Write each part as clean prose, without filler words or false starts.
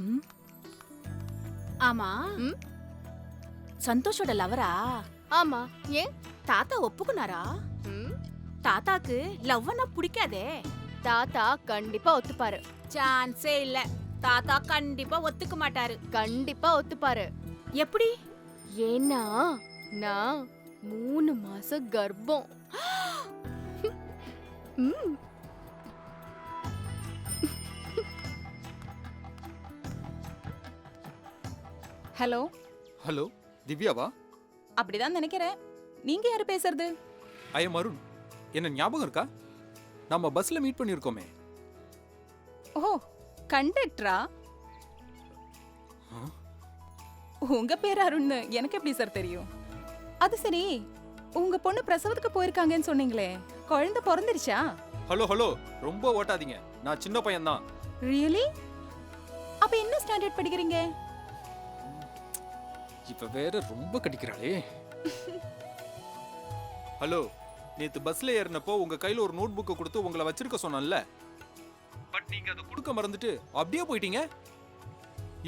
ம். ஆமா ம்? சந்தோஷோட லவரா? ஆமா. ஏன்? தாத்தா ஒப்புக்குனாரா? ம்? தாத்தாக்கு லவ்னா பிடிக்காதே. தாத்தா கண்டிப்பா ஒத்துப்பாரு. சான்ஸே இல்ல. தாத்தா கண்டிப்பா ஒத்துக்க மாட்டாரு. கண்டிப்பா ஒத்துப்பாரு. எப்படி? ஏன்னா நான் 3 மாசம் கர்ப்பம். ம். ஹலோ, ஹலோ, திவ்யாவா? அப்படிதான் நினைக்கிறேன். நீங்க யாரு பேசுறது? I am Arun. என்ன ஞாபகம் இருக்கா? நம்ம பஸ்ல மீட் பண்ணியிருக்கோமே. ஓ, கண்டக்டரா? உங்க பேர் அருண்னு எனக்கு எப்படி சார் தெரியும்? அது சரி, உங்க பொண்ணு பிரசவத்துக்கு போயிருக்காங்கன்னு சொன்னீங்களே, குழந்தை பிறந்துருச்சா? ஹலோ ஹலோ, ரொம்ப ஓட்டாதீங்க. நான் சின்ன பையன்தான். ரியலி? அப்ப என்ன ஸ்டாண்டர்ட் படிக்கிறீங்க? இப்ப வேற ரொம்ப கடிக்கிறாளே. ஹலோ, நேத்து பஸ்ல ஏறினப்போ உங்க கையில ஒரு நோட் புக்கை கொடுத்து உங்களை வச்சிருக்க சொன்னேன்ல. பட் நீங்க அதை கொடுக்க மறந்துட்டு அப்படியே போயிட்டீங்க.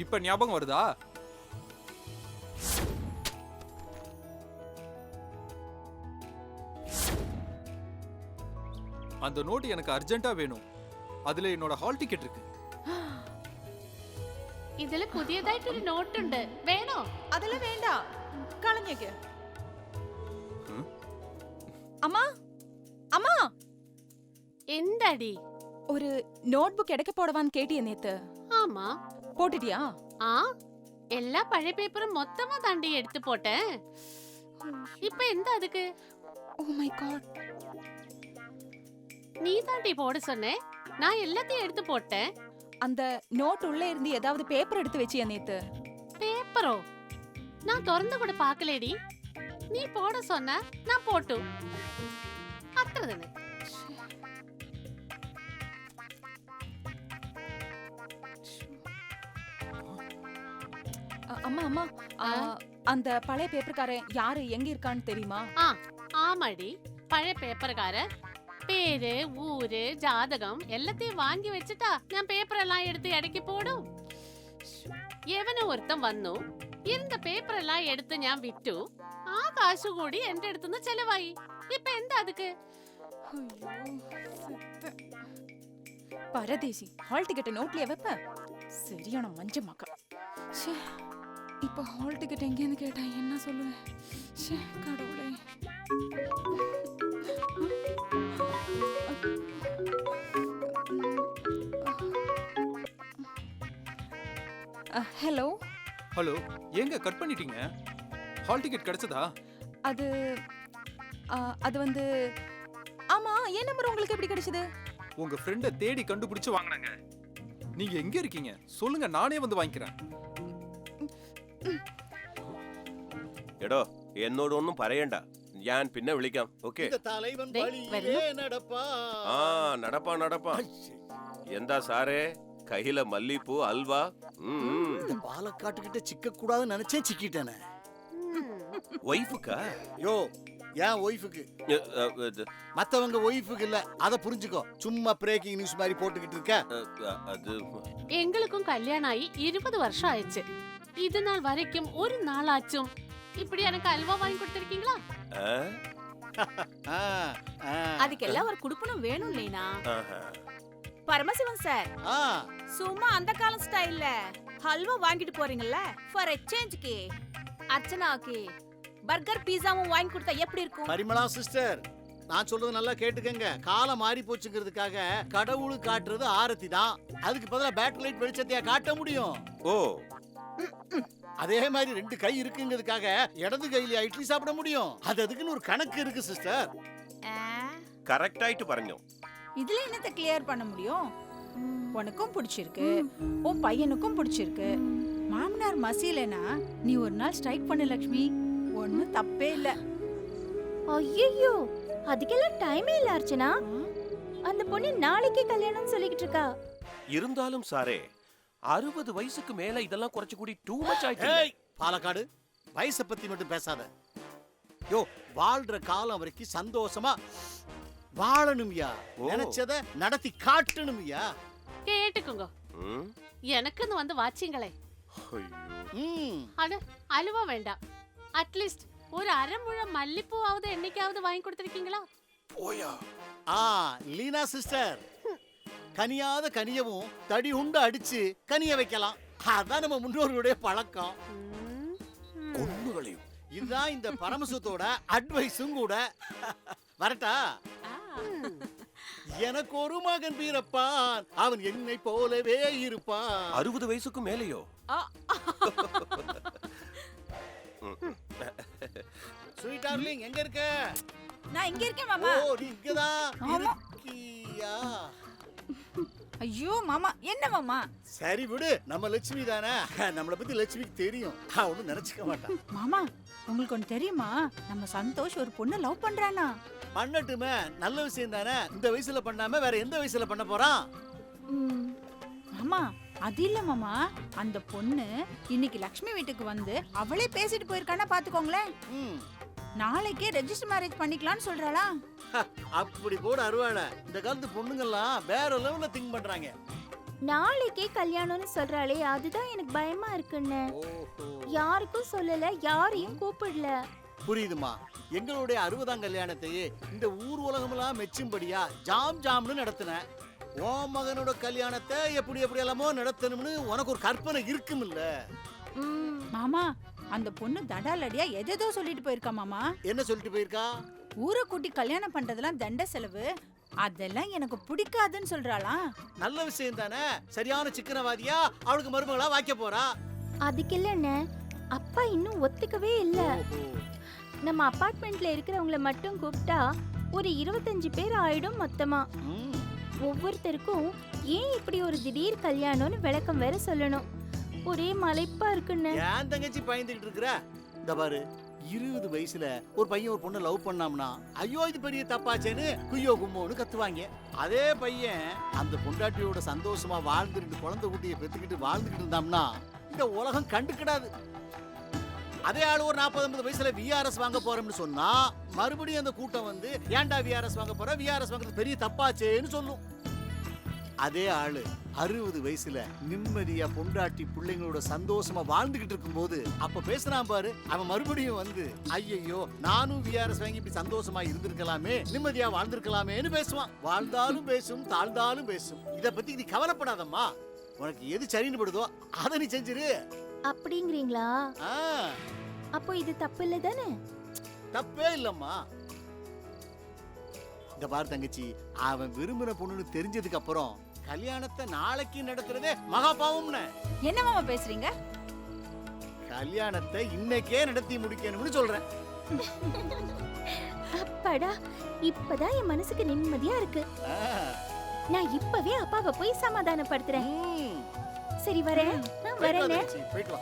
இப்ப ஞாபகம் வருதா? அந்த நோட் எனக்கு அர்ஜென்ட்டா வேணும். அதுல என்னோட ஹால் டிக்கெட் இருக்கு. ഇതില് പുതിയതായിട്ടൊരു നോട്ടുണ്ട് വേണോ? அதெல்லாம் வேண்டாம். கலஞ்சிக்க. அம்மா, அம்மா, എന്താടി? ஒரு நோட் புக் எடைக்க போடவான்னு கேட்டியே நேத்து. ஆமா. போட்டுட்டியா? ஆ எல்லா பழைய பேப்பரும் மொத்தமா தாண்டி எடுத்து போட்டேன். இப்ப எந்த அதுக்கு? Oh my God. நீ தாண்டி போட சொன்னே. நான் எல்லாத்தையும் எடுத்து போட்டேன். அந்த நோட் உள்ள இருந்து ஏதாவது பேப்பர் எடுத்து வச்சியா நேத்து? பேப்பரோ? நான் திறந்து கூட பாக்கலேடி. நீ போட சொன்ன, நான் போட்டு. அത്രതന്നെ. அம்மா அம்மா, அந்த பழைய பேப்பர்காரன் யாரு, எங்க இருக்கான்னு தெரியுமா? ஆமாடி, பழைய பேப்பர்காரன் பேரு ஊரு ஜாதகம் எல்லாத்தையும் வாங்கி வச்சுட்டா நான் பேப்பர் எல்லாம் எடுத்து இടയ്ക്ക് போடும். എവനോ ഒരുത്തൻ വന്നു. ഇരുന്ന പേപ്പർ എല്ലാം എടുത്ത് ഞാൻ വിറ്റു. ആ കാശ് കൂടി എന്റെ അടുത്തുനിന്ന് ചെലവായി. ഇപ്പൊ എന്താ அதுக்கு? பரதேசி, ஹால் டிக்கெட் நோட்லயே வைப்ப. சரியான மஞ்ச மக்கா. ச்சே, இப்போ ஹால் டிக்கெட் எங்கேன்னு கேட்டா என்ன சொல்லுவேன்? ச்சே, கடவுளே. ஹலோ. ஹலோ, ஏங்க கட் பண்ணிட்டீங்க? ஹால் டிக்கெட் கிடைச்சதா? அது அது வந்து ஆமா, என் நம்பர் உங்களுக்கு எப்படி கிடைச்சது? உங்க ஃப்ரெண்ட தேடி கண்டுபிடிச்சு வாங்குனங்க. நீங்க எங்க இருக்கீங்க சொல்லுங்க, நானே வந்து வாங்கிக்கிறேன். എടോ എന്നോട് ഒന്നും പറയണ്ട, ഞാൻ പിന്നെ വിളിക്കാം. ഓക്കേ? ആ നടപ്പാ നടപ്പാ. എന്താ സാറേ, கையில மல்லிப்பூ அல்வா? இந்த பாலக்காட்டுக்கிட்ட சிக்க கூடாதுன்னு நினைச்சேன், சிக்கிட்டேனே. ஒய்ஃபுக்கா? யோ, ஏன் ஒய்ஃபுக்கு? மத்தவங்க ஒய்ஃபுக்கு இல்ல, அத புரிஞ்சுக்கோ. சும்மா பிரேக்கிங் நியூஸ் மாதிரி போட்டுக்கிட்டு இருக்க. அது எங்களுக்கும் கல்யாணம் ஆகி 20 வருஷம் ஆயிடுச்சு. இது நாள் வரைக்கும் ஒரு நாளாச்சும் இப்படி எனக்கு அல்வா வாங்கி கொடுத்திருக்கீங்களா? அதுக்கெல்லாம் ஒரு குடுப்பனும் வேணும் இல்லைனா? பரமசிவன் சார், சும்மா அந்த காலம் ஸ்டைல்ல ஹல்வா வாங்கிட்டு போறீங்கல்ல, ஃபார் எக்ஸ்சேஞ்சுக்கு அர்ச்சனாக்கு பர்கர் பீஸாவும் வாங்கி கொடுத்தா எப்படி இருக்கும்? பரிமளா சிஸ்டர், நான் சொல்றது நல்லா கேட்டுக்கங்க. காலம் மாறி போச்சுங்கிறதுக்காக கடவுளுக்கு காட்டுறது ஆரத்தி தான். அதுக்கு பதிலா பேட்டரி லைட் வெளிச்சத்தையா காட்ட முடியும்? ஓ, அதே மாதிரி 2 கை இருக்குங்கிறதுக்காக இடது கையில இட்லி சாப்பிட முடியும்? அது அதுக்குன்னு ஒரு கணக்கு இருக்கு சிஸ்டர். கரெக்ட் ஆயிட்டு പറഞ്ഞു. இதுல என்னத்தை கிளியர் பண்ண முடியும்? உனக்கும் பிடிச்சிருக்கு, உன் பையனுக்கும் பிடிச்சிருக்கு. மாமனார் மசியலனா நீ ஒரு நாள் ஸ்ட்ரைக் பண்ணு லட்சுமி, ஒண்ணும் தப்பே இல்ல. ஐயோ, அதுக்கெல்லாம் டைமே இல்ல அர்ச்சனா. அந்த பொண்ணு நாளைக்கே கல்யாணம் சொல்லிக்கிட்டு இருக்கா. இருந்தாலும் சாரே, 60 வயசுக்கு மேல இதெல்லாம் குறைச்சு கூடி டூ மச் ஆயிட்டு. பாலக்காடு, வயசை பத்தி மட்டும் பேசாத. யோ, வாழ்ற காலம் வரைக்கும் சந்தோஷமா வாழணும்யா. நினைச்சத நடத்தி காட்டணும்யா. கேட்டுக்குங்க, ம்? எனக்குன்னு வந்து வாச்சிங்களே. ஐயோ. ம் அட அலுவா வேண்டாம். அட்லீஸ்ட் ஒரு அரை முழம் மல்லிப்பூவாவது என்னைக்காவது வாங்கி கொடுத்துருக்கீங்களா? போயா. ஆ லீனா சிஸ்டர், கனியாத கனியவும் தடி உண்டு அடிச்சு கனிய வைக்கலாம். அதான் நம்ம முன்னோர்களுடைய பழக்கம். ம், ம். கொன்னுகளையும். இதுதான் இந்த பரமசுத்தோட அட்வைஸும் கூட. வரட்டா? ஆ. எனக்கு ஒரு மகன் பிறப்பான், அவன் என்னை போலவே இருப்பான். 60 வயசுக்கு மேலேயோ? ஸ்வீட் டார்லிங் எங்க இருக்க? நான் இங்க இருக்கேன் ஓ மாமா. நீ இங்கதான் ஆமா. இருக்கியா? ஐயோ மாமா, என்ன மாமா? சரி விடு, நம்ம லட்சுமி தானே, நம்மளை பத்தி லட்சுமிக்கு தெரியும். ஒன்னும் நினைச்சுக்க மாட்டான். மாமா, உங்களுக்கு ஒன்று தெரியுமா? நம்ம சந்தோஷ் ஒரு பொண்ணு லவ் பண்றானா? பண்ணட்டுமே, நல்ல விஷயம் தானே. இந்த வயசுல பண்ணாம வேற எந்த வயசுல பண்ண போறான்? ம், மாமா, அது இல்ல மாமா, அந்த பொண்ணு இன்னைக்கு லக்ஷ்மி வீட்டுக்கு வந்து அவளே பேசிட்டு போயிருக்கானா பாத்துக்கோங்களேன். ம், நாளைக்கே ரெஜிஸ்டர் மேரேஜ் பண்ணிக்கலாம்னு சொல்றாளா? அப்படி கூட அருவாள. இந்த காலத்து பொண்ணுங்கெல்லாம் வேற லெவல்ல திங்க் பண்றாங்க. நாளைக்கே கல்யாணம்னு சொல்றாளே, அதுதான் எனக்கு பயமா இருக்குன்னு. யாருக்கும் சொல்லல, யாரையும் கூப்பிடல. புரியுதுமா. எங்களுடைய 60ஆம் கல்யாணத்தையே இந்த ஊர் உலகமெல்லாம் மெச்சும்படியா ஜாம் ஜாம்னு நடத்தின. ஓ மகனோட கல்யாணத்தை எப்படி எப்படி எல்லாமோ நடத்தணும்னு உனக்கு ஒரு கற்பனை இருக்குமில்ல? ம், மாமா, அந்த பொண்ணு தடாலடியா எதேதோ சொல்லிட்டு போயிருக்கா மாமா. என்ன சொல்லிட்டு போயிருக்கா? ஊரை கூட்டி கல்யாணம் பண்றதெல்லாம் தண்ட செலவு, அதெல்லாம் எனக்கு பிடிக்காதுன்னு சொல்றாளா? நல்ல விஷயம் தானே. சரியான சிக்கனவாதியா அவளுக்கு மருமகளா வாய்க்க போறா. அதுக்கு இல்லைண்ணே, அப்பா இன்னும் ஒத்துக்கவே இல்ல. ஓஹோ. நம்ம அபார்ட்மெண்ட்ல இருக்கிறவங்கள மட்டும் கூப்பிட்டா ஒரு 25 பேர் ஆயிடும் மொத்தமா. ம், ஒவ்வொருத்தருக்கும் ஏன் இப்படி ஒரு திடீர் கல்யாணம்னு விளக்கம் வேற சொல்லணும். ஒரே மலைப்பா இருக்குன்னு. ஏன் தங்கச்சி பயந்துகிட்டு இருக்கிற? இந்த பாரு, 20 வயசுல ஒரு பையன் ஒரு பொண்ணை லவ் பண்ணாம்னா ஐயோ இது பெரிய தப்பாச்சேன்னு குய்யோ கும்மோன்னு கத்துவாங்க. அதே பையன் அந்த பொண்டாட்டியோட சந்தோஷமா வாழ்ந்து 2 குழந்தை குட்டியை பெத்துக்கிட்டு வாழ்ந்துகிட்டு இருந்தாம்னா இந்த உலகம் கண்டுக்கிடாது. அதே ஆளு ஒரு 40-50 வயசுல விஆர்எஸ் வாங்க போறோம்னு சொன்னா மறுபடியும் அந்த கூட்டம் வந்து ஏன்டா விஆர்எஸ் வாங்க போற, விஆர்எஸ் வாங்குறது பெரிய தப்பாச்சேன்னு சொல்லும். அதே ஆளு 60 வயசுல நிம்மதியா பொண்டாட்டி பிள்ளைங்களோட சந்தோஷமா வாழ்ந்துகிட்டு இருக்கும்போது அப்ப பேசுறான் பாரு, அவன் மறுபடியும் வந்து ஐயையோ நானும் விஆர்எஸ் வாங்கி இப்படி சந்தோஷமா இருந்திருக்கலாமே, நிம்மதியா வாழ்ந்திருக்கலாமேன்னு பேசுவான். வாழ்ந்தாலும் பேசும், தாழ்ந்தாலும் பேசும். இத பத்தி நீ கவலைப்படாதம்மா. உனக்கு எது சரின்னு படுதோ அதை நீ செஞ்சிரு. அப்படிங்கிறீங்களா? ஆ, அப்போ இது தப்பு இல்ல தானே? தப்பே இல்லம்மா. இந்த பாரு தங்கச்சி, அவன் விரும்பின பொண்ணுன்னு தெரிஞ்சதுக்கு அப்புறம் கல்யாணத்தை நாளைக்கு நடத்துறதே மகா பாவம்னு. என்ன மாமா பேசுறீங்க? கல்யாணத்தை இன்னைக்கே நடத்தி முடிக்கணும்னு சொல்றேன். அப்பாடா, இப்பதான் என் மனசுக்கு நிம்மதியா இருக்கு. ஆ, நான் இப்பவே அப்பாவை போய் சமாதானப்படுத்துறேன். ம். சரி வரேன். போயிட்டு வா வரேன். தங்கச்சி, போயிட்டு வா.